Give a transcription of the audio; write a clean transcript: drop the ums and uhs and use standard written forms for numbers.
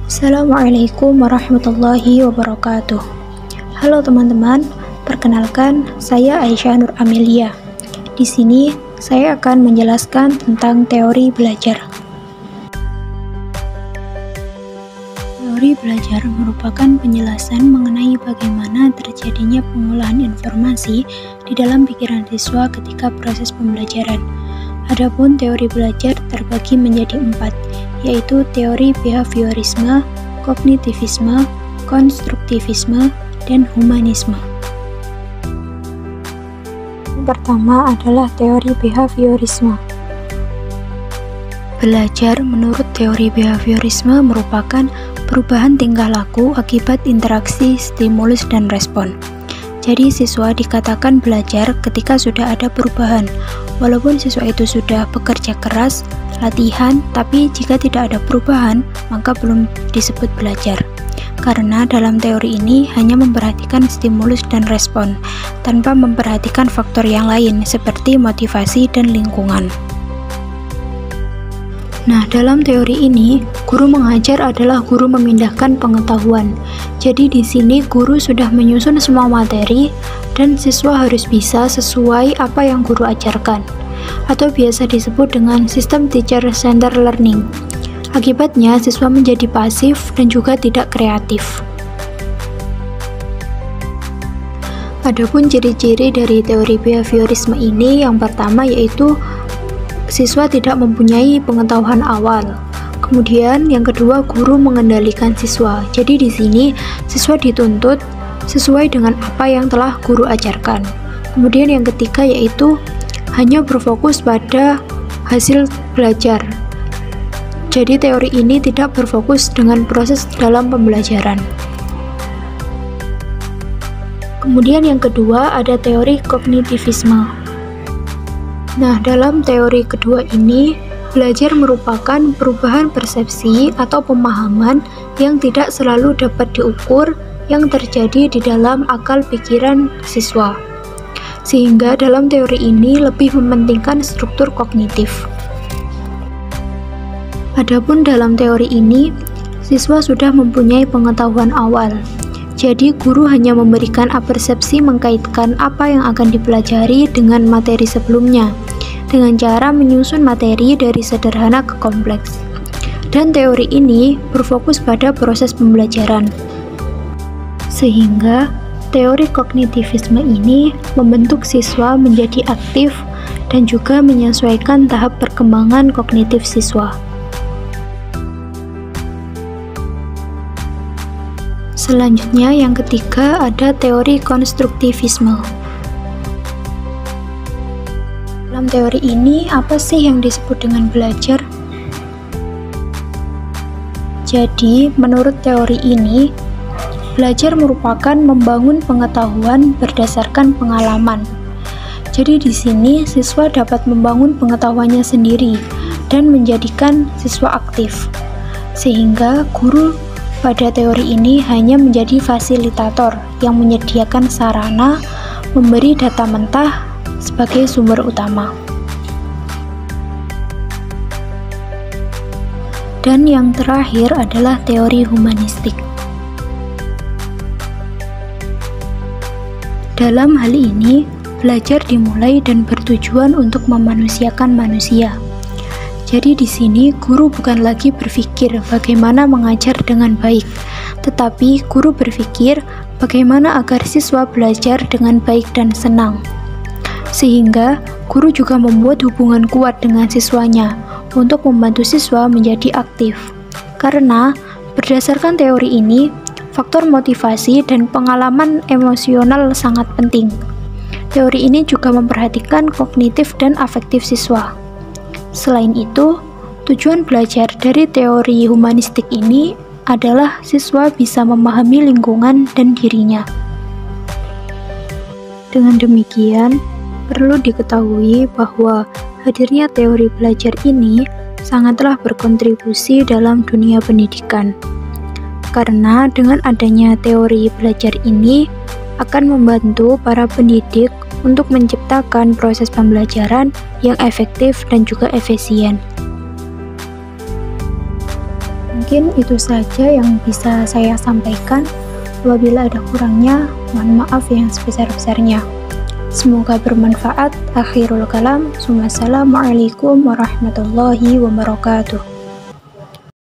Assalamualaikum warahmatullahi wabarakatuh. Halo teman-teman, perkenalkan saya Aisyah Nur Amelia. Di sini saya akan menjelaskan tentang teori belajar. Teori belajar merupakan penjelasan mengenai bagaimana terjadinya pengolahan informasi di dalam pikiran siswa ketika proses pembelajaran. Adapun teori belajar terbagi menjadi 4, yaitu teori behaviorisme, kognitivisme, konstruktivisme, dan humanisme. Yang pertama adalah teori behaviorisme. Belajar menurut teori behaviorisme merupakan perubahan tingkah laku akibat interaksi stimulus dan respon. Jadi siswa dikatakan belajar ketika sudah ada perubahan, walaupun siswa itu sudah bekerja keras, latihan, tapi jika tidak ada perubahan, maka belum disebut belajar. Karena dalam teori ini hanya memperhatikan stimulus dan respon, tanpa memperhatikan faktor yang lain seperti motivasi dan lingkungan. Nah, dalam teori ini, guru mengajar adalah guru memindahkan pengetahuan. Jadi di sini guru sudah menyusun semua materi dan siswa harus bisa sesuai apa yang guru ajarkan, atau biasa disebut dengan sistem teacher-centered learning. Akibatnya, siswa menjadi pasif dan juga tidak kreatif. Adapun ciri-ciri dari teori behaviorisme ini, yang pertama yaitu siswa tidak mempunyai pengetahuan awal. Kemudian yang kedua, guru mengendalikan siswa. Jadi di sini siswa dituntut sesuai dengan apa yang telah guru ajarkan. Kemudian yang ketiga yaitu hanya berfokus pada hasil belajar. Jadi teori ini tidak berfokus dengan proses dalam pembelajaran. Kemudian yang kedua ada teori kognitivisme. Nah, dalam teori kedua ini, belajar merupakan perubahan persepsi atau pemahaman yang tidak selalu dapat diukur yang terjadi di dalam akal pikiran siswa. Sehingga dalam teori ini lebih mementingkan struktur kognitif. Adapun dalam teori ini, siswa sudah mempunyai pengetahuan awal. Jadi guru hanya memberikan apersepsi mengkaitkan apa yang akan dipelajari dengan materi sebelumnya, dengan cara menyusun materi dari sederhana ke kompleks. Dan teori ini berfokus pada proses pembelajaran. Sehingga teori kognitivisme ini membentuk siswa menjadi aktif dan juga menyesuaikan tahap perkembangan kognitif siswa. Selanjutnya yang ketiga ada teori konstruktivisme. Dalam teori ini apa sih yang disebut dengan belajar? Jadi menurut teori ini, belajar merupakan membangun pengetahuan berdasarkan pengalaman. Jadi di sini siswa dapat membangun pengetahuannya sendiri dan menjadikan siswa aktif. Sehingga guru pada teori ini hanya menjadi fasilitator yang menyediakan sarana, memberi data mentah sebagai sumber utama. Dan yang terakhir adalah teori humanistik. Dalam hal ini, belajar dimulai dan bertujuan untuk memanusiakan manusia. Jadi di sini guru bukan lagi berpikir bagaimana mengajar dengan baik, tetapi guru berpikir bagaimana agar siswa belajar dengan baik dan senang. Sehingga guru juga membuat hubungan kuat dengan siswanya untuk membantu siswa menjadi aktif. Karena berdasarkan teori ini, faktor motivasi dan pengalaman emosional sangat penting. Teori ini juga memperhatikan kognitif dan afektif siswa. Selain itu, tujuan belajar dari teori humanistik ini adalah siswa bisa memahami lingkungan dan dirinya. Dengan demikian, perlu diketahui bahwa hadirnya teori belajar ini sangatlah berkontribusi dalam dunia pendidikan. Karena dengan adanya teori belajar ini akan membantu para pendidik untuk menciptakan proses pembelajaran yang efektif dan juga efisien. Mungkin itu saja yang bisa saya sampaikan. Apabila ada kurangnya, mohon maaf yang sebesar-besarnya. Semoga bermanfaat. Akhirul kalam. Wassalamualaikum warahmatullahi wabarakatuh.